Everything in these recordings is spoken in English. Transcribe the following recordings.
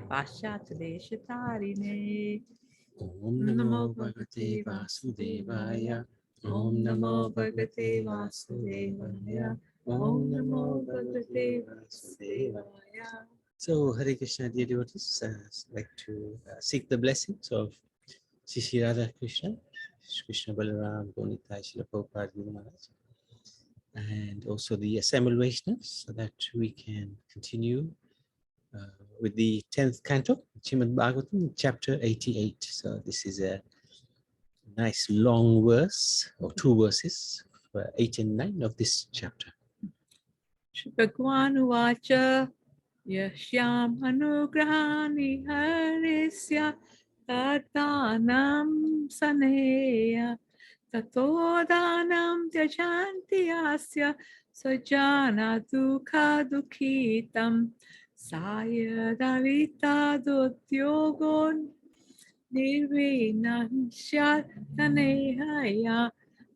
Pashatarine. Om Namo Bhagavate Vasudevaya. Om Namo Bhagavate Vasudevaya. Om Namo Bhagavate Vasudevaya. So, Hare Krishna, dear devotees, like to seek the blessings of Shri Radha Krishna, Shri Krishna Balaram, Bonita, Srila Prabhupada Guru Maharaj, and also the assembled Vaishnavas, so that we can continue with the 10th canto, Srimad Bhagavatam, chapter 88. So this is a nice long verse, or two verses, 8 and 9 of this chapter. Shri Bhagwan Uvacha Yashyam Anugrahani Harisya Tatanam Saneya Tatodanam Tyajanti Asya Sajana Dukha Dukhitam Saya Davita Dutyogon Nirvinansya Tanehaya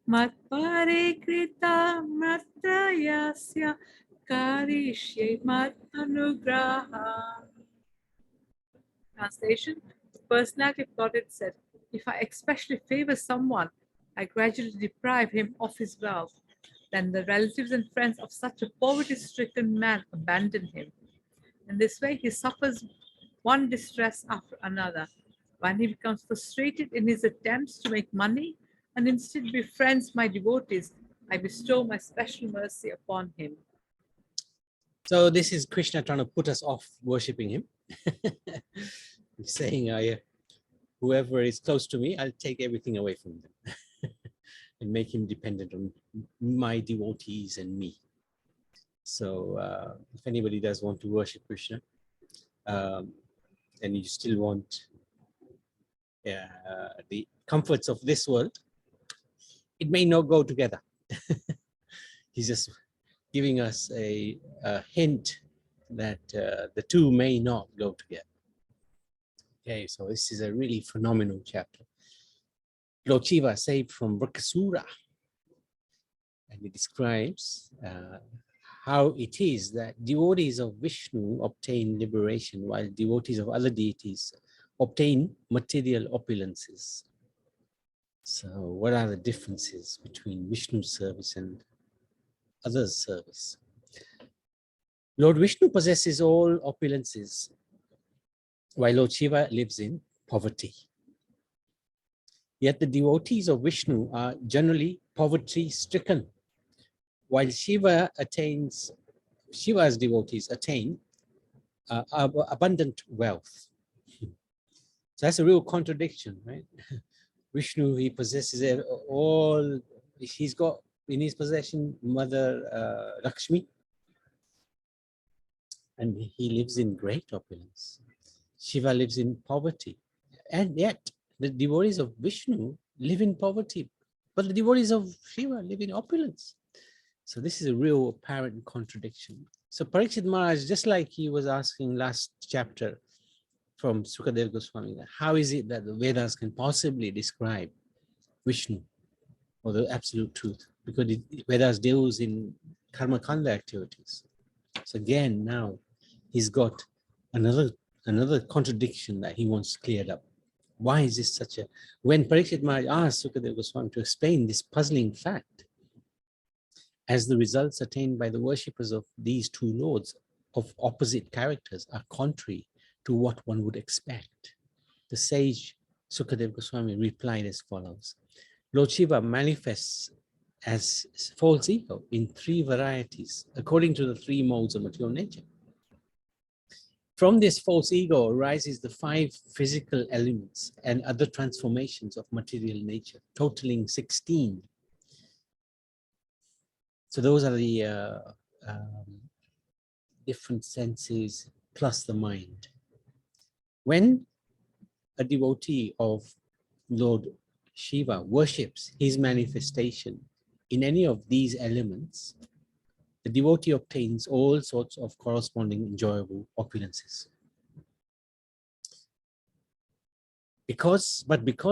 Matpare Krita Matrayasya Karishye Mat Anugraha. Translation: the personality of Godhead said, if I especially favor someone, I gradually deprive him of his wealth. Then the relatives and friends of such a poverty-stricken man abandon him. In this way, he suffers one distress after another. When he becomes frustrated in his attempts to make money and instead befriends my devotees, I bestow my special mercy upon him. So this is Krishna trying to put us off worshipping him. He's saying, whoever is close to me, I'll take everything away from them and make him dependent on my devotees and me. So if anybody does want to worship Krishna, and you still want the comforts of this world, it may not go together. He's just giving us a hint that the two may not go together. Okay, so this is a really phenomenal chapter. Lord Shiva saved from Vrakasura, and he describes how it is that devotees of Vishnu obtain liberation while devotees of other deities obtain material opulences. So what are the differences between Vishnu's service and others' service? Lord Vishnu possesses all opulences, while Lord Shiva lives in poverty. Yet the devotees of Vishnu are generally poverty-stricken, while Shiva's devotees attain abundant wealth. So that's a real contradiction, right? Vishnu, he possesses all, he's got in his possession Mother Lakshmi, and he lives in great opulence. Shiva lives in poverty, and yet the devotees of Vishnu live in poverty, but the devotees of Shiva live in opulence. So this is a real apparent contradiction. So Parikshit Maharaj, just like he was asking last chapter from Sukadeva Goswami, how is it that the Vedas can possibly describe Vishnu or the absolute truth? Because Vedas deals in karma kanda activities. So again, now he's got another contradiction that he wants cleared up. Why is this such a... When Parikshit Maharaj asked Sukadeva Goswami to explain this puzzling fact, as the results attained by the worshippers of these two lords of opposite characters are contrary to what one would expect, the sage Sukadeva Goswami replied as follows: Lord Shiva manifests as false ego in three varieties, according to the three modes of material nature. From this false ego arises the 5 physical elements and other transformations of material nature, totaling 16. So those are the different senses plus the mind. When a devotee of Lord Shiva worships his manifestation in any of these elements, the devotee obtains all sorts of corresponding enjoyable opulences. Because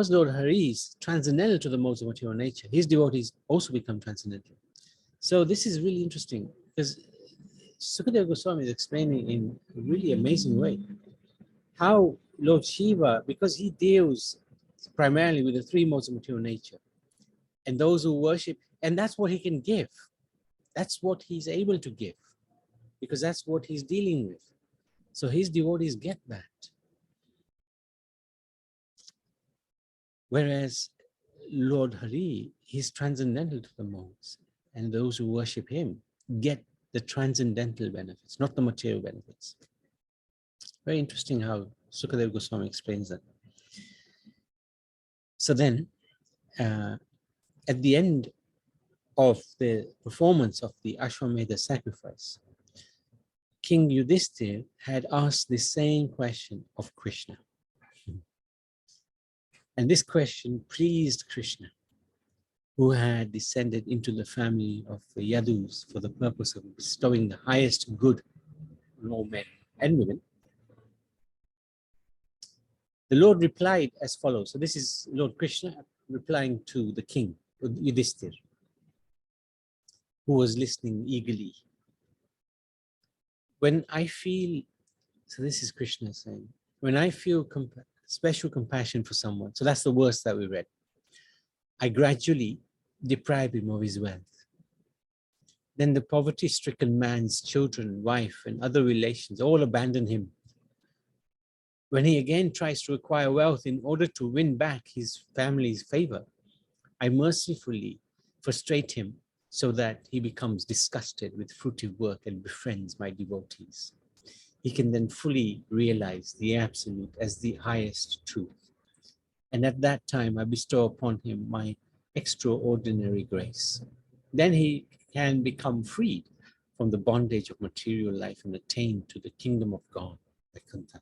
Lord Hari is transcendental to the modes of material nature, his devotees also become transcendental. So this is really interesting, because Sukadeva Goswami is explaining in a really amazing way how Lord Shiva, because he deals primarily with the three modes of material nature, and those who worship, and that's what he can give. That's what he's able to give, because that's what he's dealing with. So his devotees get that. Whereas Lord Hari, he's transcendental to the modes, and those who worship him get the transcendental benefits, not the material benefits. Very interesting how Sukadeva Goswami explains that. So then, at the end of the performance of the Ashwamedha sacrifice, King Yudhishthir had asked the same question of Krishna. And this question pleased Krishna, who had descended into the family of the Yadus for the purpose of bestowing the highest good on all men and women. The Lord replied as follows. So this is Lord Krishna replying to the king, Yudhishthir, who was listening eagerly. When I feel, so this is Krishna saying, when I feel special compassion for someone, so that's the verse that we read, I gradually deprive him of his wealth. Then the poverty-stricken man's children, wife, and other relations all abandon him. When he again tries to acquire wealth in order to win back his family's favor, I mercifully frustrate him so that he becomes disgusted with fruitive work and befriends my devotees. He can then fully realize the absolute as the highest truth. And at that time, I bestow upon him my extraordinary grace. Then he can become freed from the bondage of material life and attain to the kingdom of God, Vaikuntha.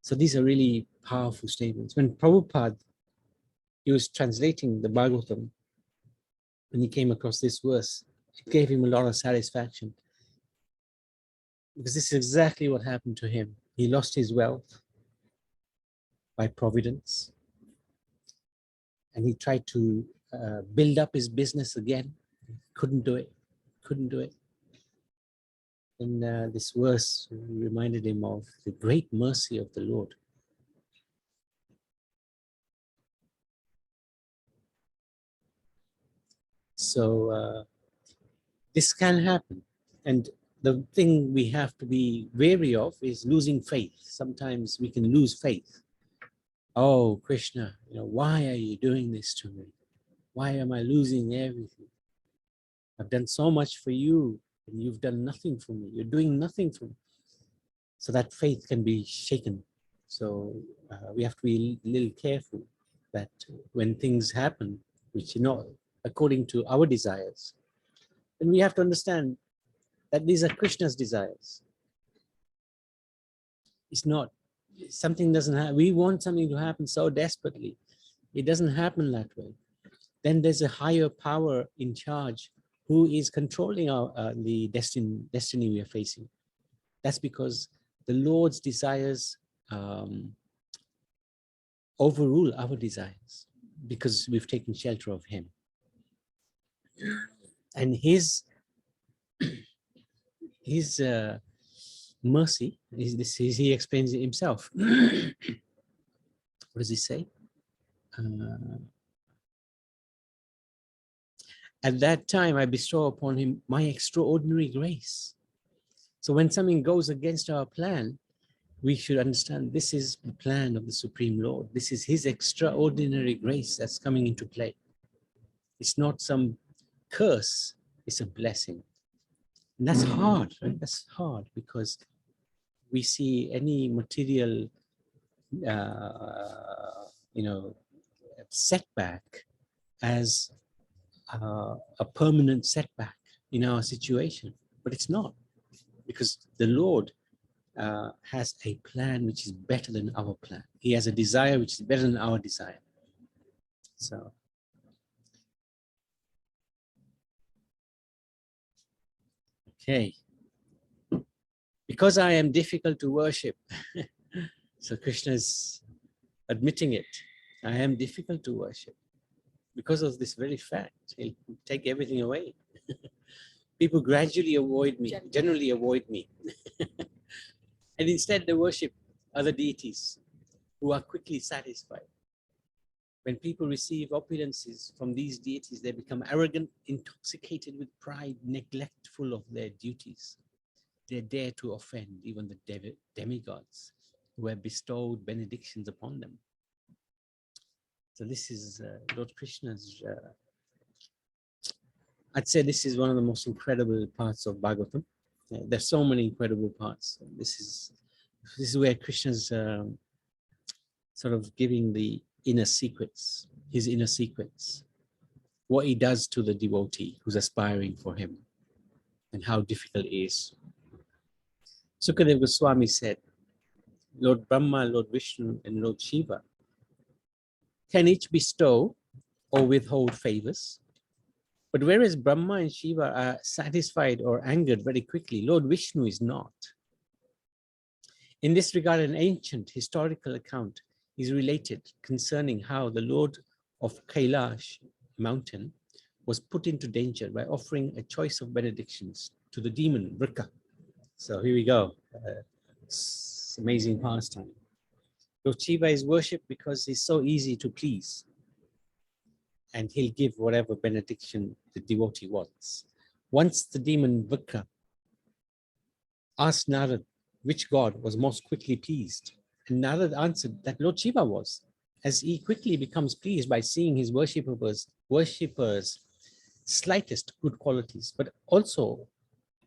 So these are really powerful statements. When Prabhupada, he was translating the Bhagavatam, when he came across this verse, it gave him a lot of satisfaction. Because this is exactly what happened to him. He lost his wealth by providence. And he tried to build up his business again. Couldn't do it. Couldn't do it. And this verse reminded him of the great mercy of the Lord. So this can happen. And the thing we have to be wary of is losing faith. Sometimes we can lose faith. Oh, Krishna, why are you doing this to me? Why am I losing everything? I've done so much for you, and you've done nothing for me. You're doing nothing for me. So that faith can be shaken. So we have to be a little careful that when things happen, which are not according to our desires, then we have to understand that these are Krishna's desires. It's not, something doesn't happen. We want something to happen so desperately. It doesn't happen that way. Then there's a higher power in charge who is controlling the destiny we are facing. That's because the Lord's desires overrule our desires because we've taken shelter of him. And his mercy, he explains it himself. What does he say? At that time, I bestow upon him my extraordinary grace. So when something goes against our plan, we should understand this is the plan of the Supreme Lord. This is his extraordinary grace that's coming into play. It's not some curse, it's a blessing. And that's hard, right? That's hard because we see any material, setback as a permanent setback in our situation, but it's not, because the Lord has a plan which is better than our plan. He has a desire which is better than our desire. So okay, because I am difficult to worship. So Krishna is admitting it. I am difficult to worship because of this very fact. He'll take everything away. People gradually avoid me, generally avoid me. And instead they worship other deities who are quickly satisfied. When people receive opulences from these deities, they become arrogant, intoxicated with pride, neglectful of their duties. They dare to offend even the demigods who have bestowed benedictions upon them. So this is Lord Krishna's, I'd say this is one of the most incredible parts of Bhagavatam. There's so many incredible parts. This is where Krishna's sort of giving the inner secrets, his inner secrets, what he does to the devotee who's aspiring for him, and how difficult it is. Sukadeva Goswami said, Lord Brahma, Lord Vishnu, and Lord Shiva can each bestow or withhold favors. But whereas Brahma and Shiva are satisfied or angered very quickly, Lord Vishnu is not. In this regard, an ancient historical account is related concerning how the Lord of Kailash mountain was put into danger by offering a choice of benedictions to the demon Vrika. So here we go. It's amazing pastime. Lord Shiva is worshipped because he's so easy to please, and he'll give whatever benediction the devotee wants. Once the demon Vrika asked Narad which god was most quickly pleased, and Narad answered that Lord Shiva was, as he quickly becomes pleased by seeing his worshippers' slightest good qualities, but also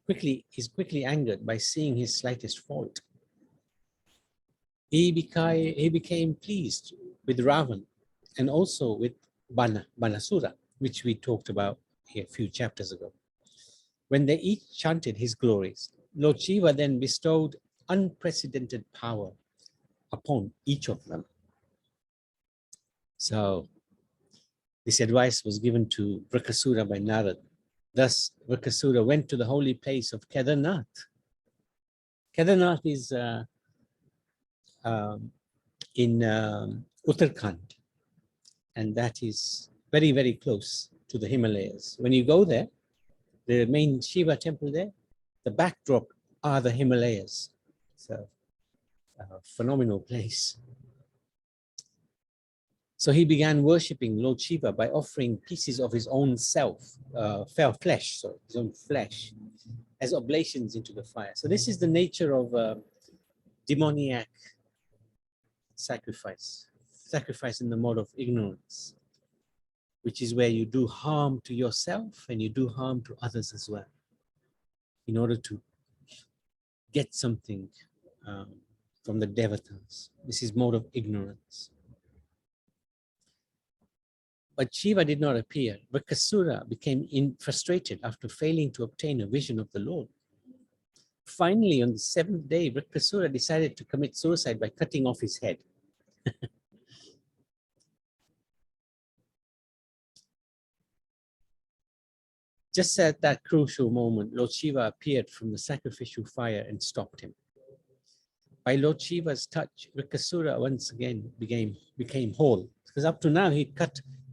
is quickly angered by seeing his slightest fault. He became pleased with Ravan and also with Banasura, which we talked about a few chapters ago. When they each chanted his glories, Lord Shiva then bestowed unprecedented power upon each of them. So this advice was given to Vrikasura by Narad. Thus, Vrikasura went to the holy place of Kedarnath. Kedarnath is in Uttarakhand, and that is very, very close to the Himalayas. When you go there, the main Shiva temple there, the backdrop are the Himalayas. So, a phenomenal place. So he began worshipping Lord Shiva by offering pieces of his own flesh, his own flesh, as oblations into the fire. So this is the nature of demoniac sacrifice in the mode of ignorance, which is where you do harm to yourself and you do harm to others as well, in order to get something from the devatas. This is mode of ignorance. But Shiva did not appear. Vrikasura became frustrated after failing to obtain a vision of the Lord. Finally, on the 7th day, Vrikasura decided to commit suicide by cutting off his head. Just at that crucial moment, Lord Shiva appeared from the sacrificial fire and stopped him. By Lord Shiva's touch, Vrikasura once again became whole, because up to now he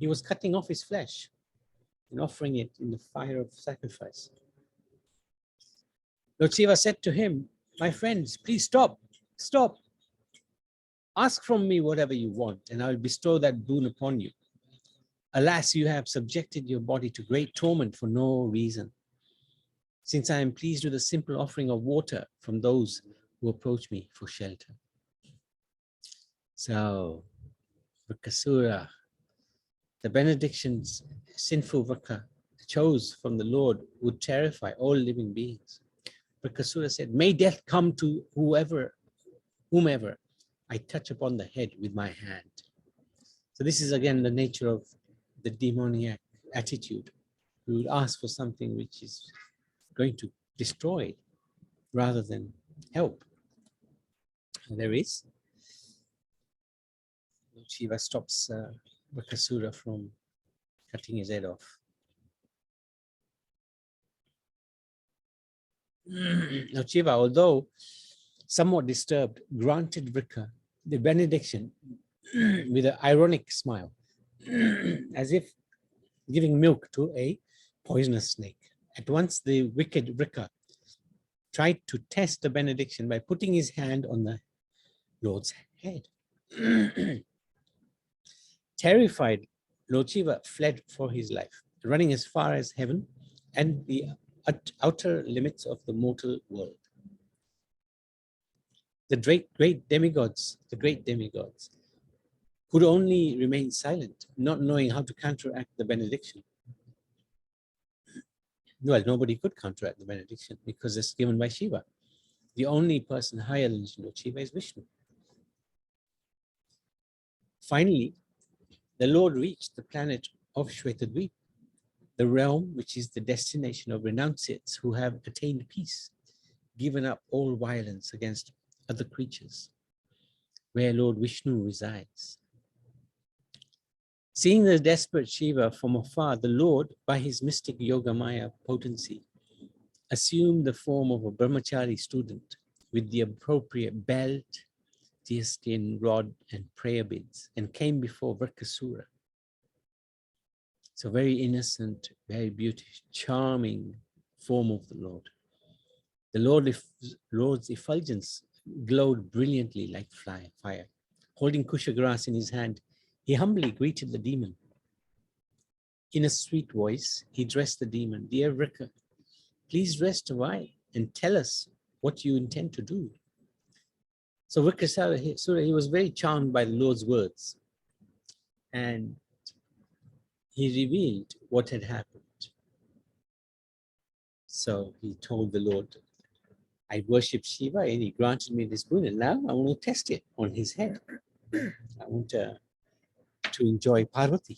was cutting off his flesh and offering it in the fire of sacrifice. Lord Shiva said to him, "My friends, please stop. Ask from me whatever you want, and I will bestow that boon upon you. Alas, you have subjected your body to great torment for no reason, since I am pleased with a simple offering of water from those who approach me for shelter." So, Vrikasura, the benedictions sinful Vrika chose from the Lord would terrify all living beings. Vrikasura said, "May death come to whomever I touch upon the head with my hand." So this is again the nature of the demoniac attitude. We would ask for something which is going to destroy rather than help. And there is. Shiva stops Vrikasura from cutting his head off. Now Shiva, although somewhat disturbed, granted Vrika the benediction with an ironic smile, as if giving milk to a poisonous snake. At once the wicked Vrika tried to test the benediction by putting his hand on the Lord's head. Terrified, Lord Shiva fled for his life, running as far as heaven and the outer limits of the mortal world. The great demigods could only remain silent, not knowing how to counteract the benediction. Well, nobody could counteract the benediction because it's given by Shiva. The only person higher than Lord Shiva is Vishnu. Finally, the Lord reached the planet of Shvetadvip, the realm which is the destination of renunciates who have attained peace, given up all violence against other creatures, where Lord Vishnu resides. Seeing the desperate Shiva from afar, the Lord, by his mystic Yogamaya potency, assumed the form of a brahmachari student with the appropriate belt, deerskin, rod, and prayer beads, and came before Vrikasura. It's a very innocent, very beautiful, charming form of the Lord. The Lord's effulgence glowed brilliantly like fire. Holding kusha grass in his hand, he humbly greeted the demon. In a sweet voice, he addressed the demon, "Dear Vrika, please rest a while and tell us what you intend to do." So Vrikasura, he was very charmed by the Lord's words, and he revealed what had happened. So he told the Lord, "I worship Shiva and he granted me this boon, and now I want to test it on his head. I want to enjoy Parvati."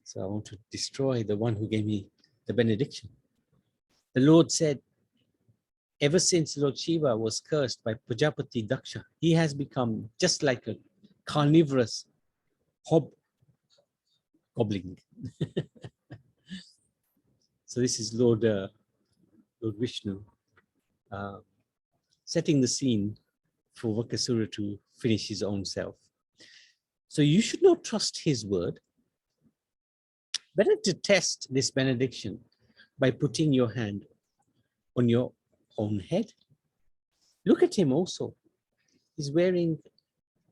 So I want to destroy the one who gave me the benediction. The Lord said, "Ever since Lord Shiva was cursed by Prajapati Daksha, he has become just like a carnivorous hobgoblin." So this is Lord Vishnu setting the scene for Vrikasura to finish his own self. So you should not trust his word. Better to test this benediction by putting your hand on your own head. Look at him also. He's wearing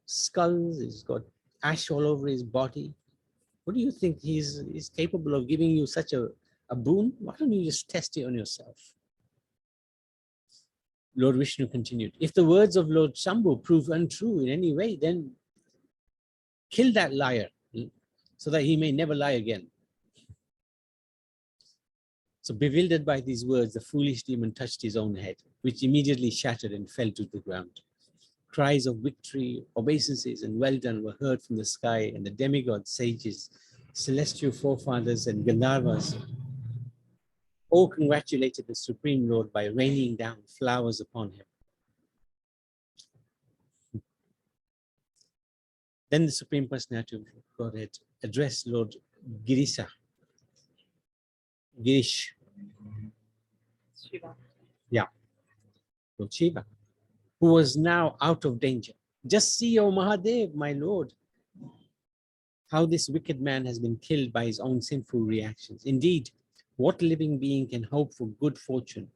skulls, he's got ash all over his body. What do you think? He's capable of giving you such a boon? Why don't you just test it on yourself? Lord Vishnu continued, "If the words of Lord Shambhu prove untrue in any way, then kill that liar so that he may never lie again." So bewildered by these words, the foolish demon touched his own head, which immediately shattered and fell to the ground. Cries of victory, obeisances, and well done were heard from the sky, and the demigods, sages, celestial forefathers, and Gandharvas all congratulated the Supreme Lord by raining down flowers upon him. Then the Supreme Personality of Godhead addressed Lord Girish, Shiva. Yeah, Lord Shiva, who was now out of danger. "Just see, O Mahadev, my Lord, how this wicked man has been killed by his own sinful reactions. Indeed, what living being can hope for good fortune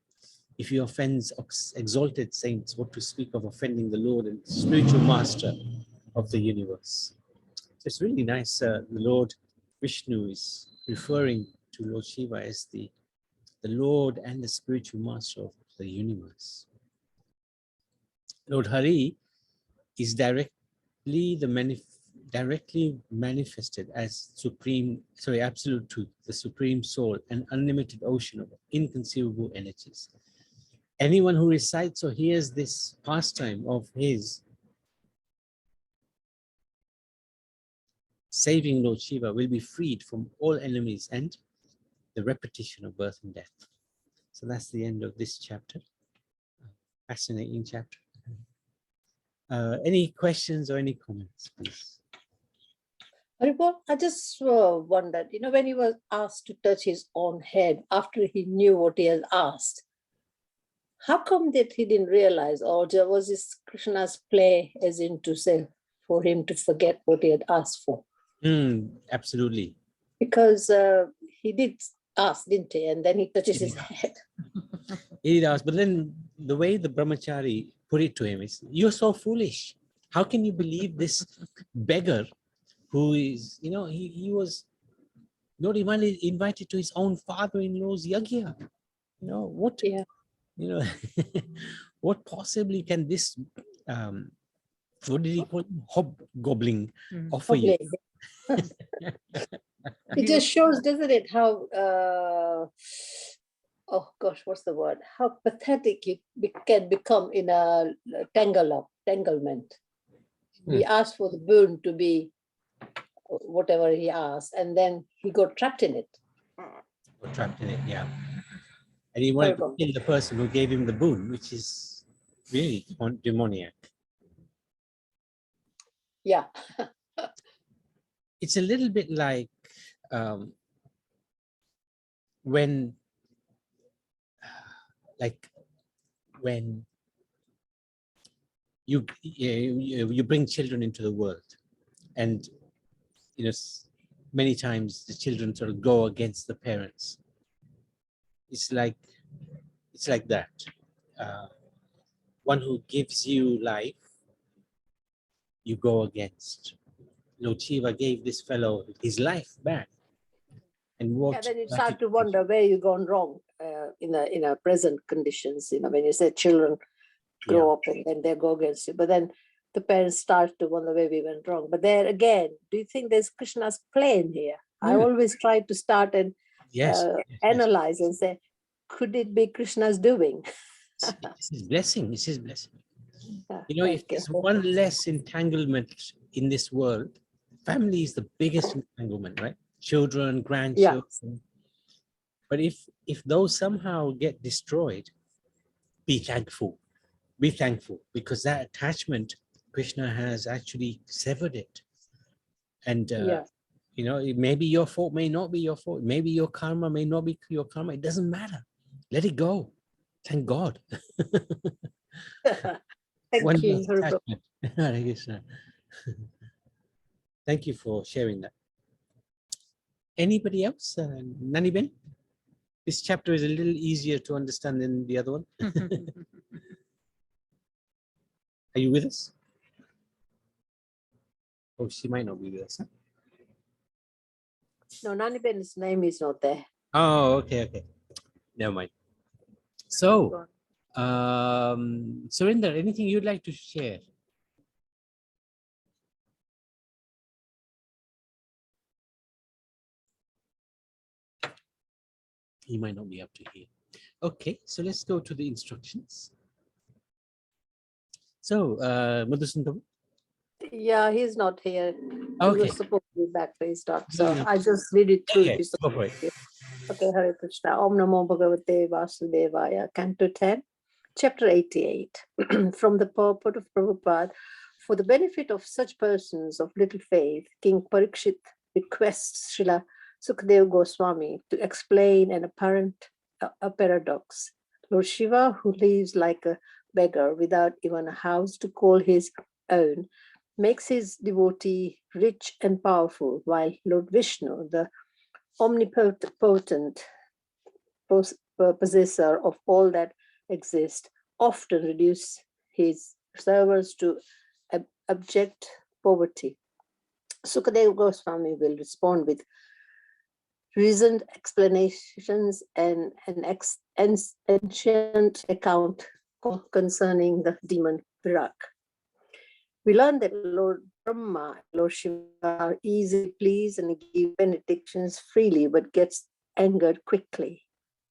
if he offends exalted saints, what to speak of offending the Lord and spiritual master of the universe?" So it's really nice. The Lord Vishnu is referring to Lord Shiva as the Lord and the spiritual master of the universe. Lord Hari is directly manifested as absolute truth, the supreme soul, an unlimited ocean of inconceivable energies. Anyone who recites or hears this pastime of his, saving Lord Shiva, will be freed from all enemies and the repetition of birth and death. So that's the end of this chapter. Fascinating chapter. Any questions or any comments, please? Haribol, I just wondered, when he was asked to touch his own head after he knew what he had asked, how come that he didn't realize, or there was this Krishna's play, as in to say, for him to forget what he had asked for? Absolutely. Because he did ask, didn't he? And then he touches He his did ask. head. He did ask, but then the way the brahmachari put it to him is, "You're so foolish. How can you believe this beggar who is, he was not even invited to his own father-in-law's yagya? What, Yeah. what possibly can this, what did he call him? Hobgoblin offer you?" Hopefully. It just shows, doesn't it, how oh gosh, what's the word? How pathetic it can become in a tanglement. He asked for the boon to be whatever he asked, and then he got trapped in it. Or trapped in it, yeah. And he wanted to kill the person who gave him the boon, which is really demoniac. Yeah. It's a little bit like when you bring children into the world, and many times the children sort of go against the parents. It's like that. One who gives you life, you go against. Lord Shiva gave this fellow his life back, and Yeah, what? then you start to wonder where you've gone wrong in a present conditions. When you say children grow up and then they go against you, but then the parents start to wonder where we went wrong. But there again, do you think there's Krishna's plan here? I always try to start and analyze and say, could it be Krishna's doing? It's his blessing. It's his blessing. If there's Okay. one less entanglement in this world, family is the biggest entanglement, right? Children, grandchildren. But if those somehow get destroyed, be thankful. Be thankful, because that attachment, Krishna has actually severed it. And it may be your fault, may not be your fault. Maybe your karma may not be your karma. It doesn't matter. Let it go. Thank God. Thank you. Hare Krishna. Thank you for sharing that. Anybody else? Nani Ben? This chapter is a little easier to understand than the other one. Are you with us? Oh, she might not be with us. Huh? No, Nani Ben's name is not there. Oh, okay. Never mind. So, Surinder, anything you'd like to share? He might not be up to here. Okay, so let's go to the instructions. So, Madhusudan. Yeah, he's not here. Okay. He was supposed to be back, but he's not. So I just read it through. Okay, go for it. Okay, Hare Krishna. Om Namo Bhagavate Vasudevaya. Canto 10, Chapter 88. From the purport of Prabhupada, for the benefit of such persons of little faith, King Parikshit requests Srila Sukadeva Goswami to explain an apparent a paradox. Lord Shiva, who lives like a beggar without even a house to call his own, makes his devotee rich and powerful, while Lord Vishnu, the omnipotent possessor of all that exists, often reduce his servants to abject poverty. Sukadeva Goswami will respond with reasoned explanations and an ancient account concerning the demon Virak. We learn that Lord Brahma, Lord Shiva are easily pleased and give benedictions freely, but gets angered quickly.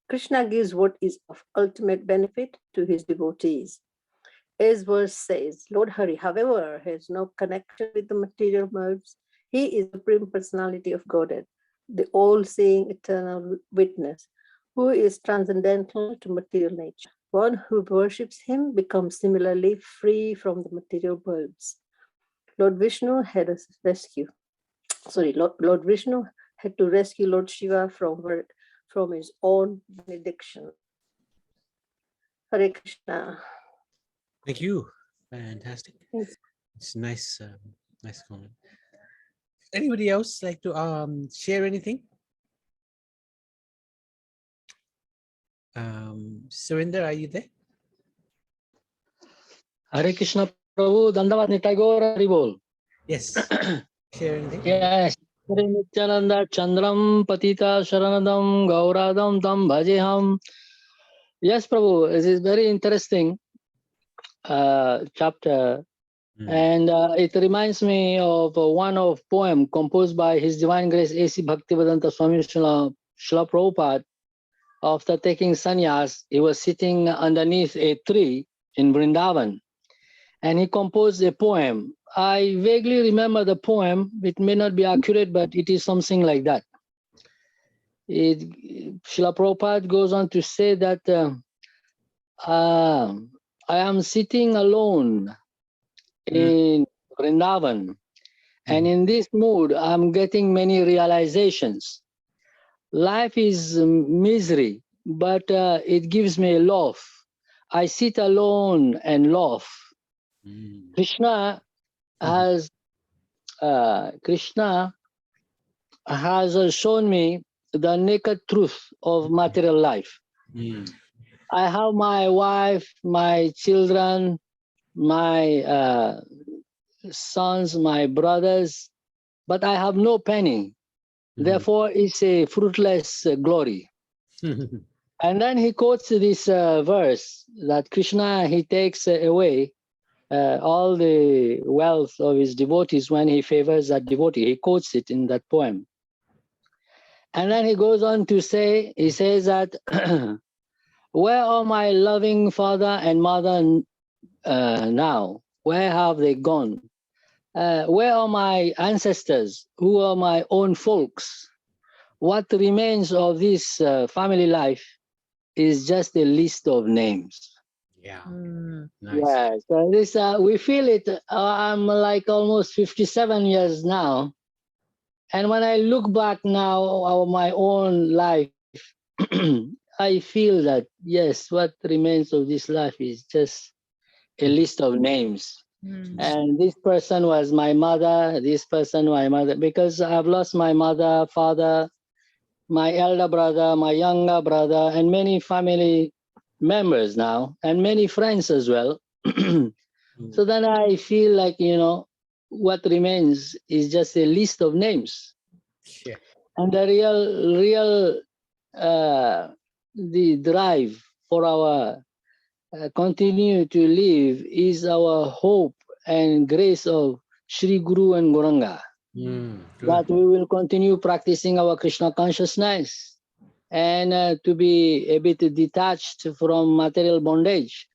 Krishna gives what is of ultimate benefit to his devotees. As verse says, Lord Hari, however, has no connection with the material modes. He is the Supreme Personality of Godhead, the all-seeing eternal witness, who is transcendental to material nature. One who worships him becomes similarly free from the material modes. Lord Vishnu had a rescue. Lord Vishnu had to rescue Lord Shiva from his own benediction. Hare Krishna. Thank you. Fantastic. Thanks. It's nice, nice comment. Anybody else like to share anything? Surinder, are you there? Hare Krishna Prabhu, Dandavat Nitai Gaur Hari Bol. Yes. Sharing. Yes. Hare Nityananda Chandram Patita Sharanadam Gauradam Tam Bhajeham. Yes, Prabhu, this is very interesting chapter. And it reminds me of one of poem composed by His Divine Grace A.C. Bhaktivedanta Swami Srila Prabhupada. After taking sannyas, he was sitting underneath a tree in Vrindavan, and he composed a poem. I vaguely remember the poem. It may not be accurate, but it is something like that. Srila Prabhupada goes on to say that I am sitting alone in Vrindavan, and in this mood, I'm getting many realizations. Life is misery, but it gives me a laugh. I sit alone and laugh. Krishna has shown me the naked truth of material life. I have my wife, my children, my sons, my brothers, but I have no penny. Therefore, it's a fruitless glory. And then he quotes this verse that Krishna, he takes away all the wealth of his devotees when he favors that devotee. He quotes it in that poem. And then he goes on to say, he says that, where are my loving father and mother now? Where have they gone? Where are my ancestors? Who are my own folks? What remains of this family life is just a list of names. Yeah. Nice. Yeah, so this we feel it. I'm like almost 57 years now, and when I look back now on my own life, I feel that yes, what remains of this life is just a list of names. And this person was my mother. This person my mother, because I've lost my mother, father, my elder brother, my younger brother, and many family members now, and many friends as well. So then I feel like, what remains is just a list of names. Yeah. And the real the drive for our continue to live is our hope and grace of Sri Guru and Gauranga. That we will continue practicing our Krishna consciousness and to be a bit detached from material bondage.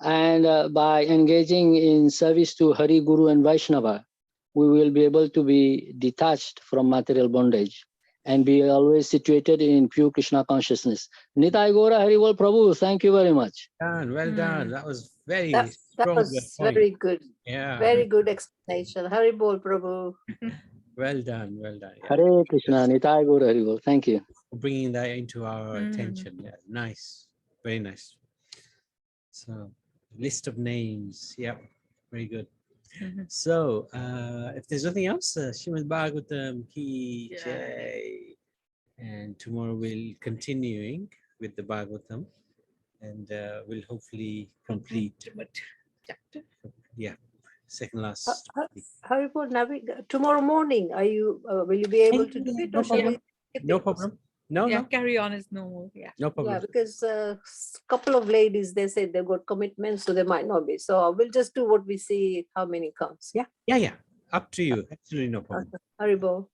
And by engaging in service to Hari, Guru and Vaishnava, we will be able to be detached from material bondage and be always situated in pure Krishna consciousness. Nitai Gaura Hari Bol Prabhu, thank you very much. Well done. That was very That strong. was point. very good. Yeah. Very good explanation. Hari Bol Prabhu. Well done. Well done. Yeah. Hare Krishna, Nitai Gaura Hari Bol. Thank you. For bringing that into our attention. Yeah. Nice. Very nice. So, list of names. Yeah. Very good. So, if there's nothing else, Srimad Bhagavatam Ki Jai. And tomorrow we'll continuing with the Bhagavatam, and we'll hopefully complete chapter. Yeah, second last. Hari Bol, tomorrow morning, will you be able to do it? No or shall problem. we skip No it? problem. No, Yeah, no. carry on is normal. Yeah. No problem. Yeah, because a couple of ladies, they said they've got commitments, so they might not be. So we'll just do what we see, how many comes. Yeah. Yeah. Up to you. Absolutely no problem. Hari Bol.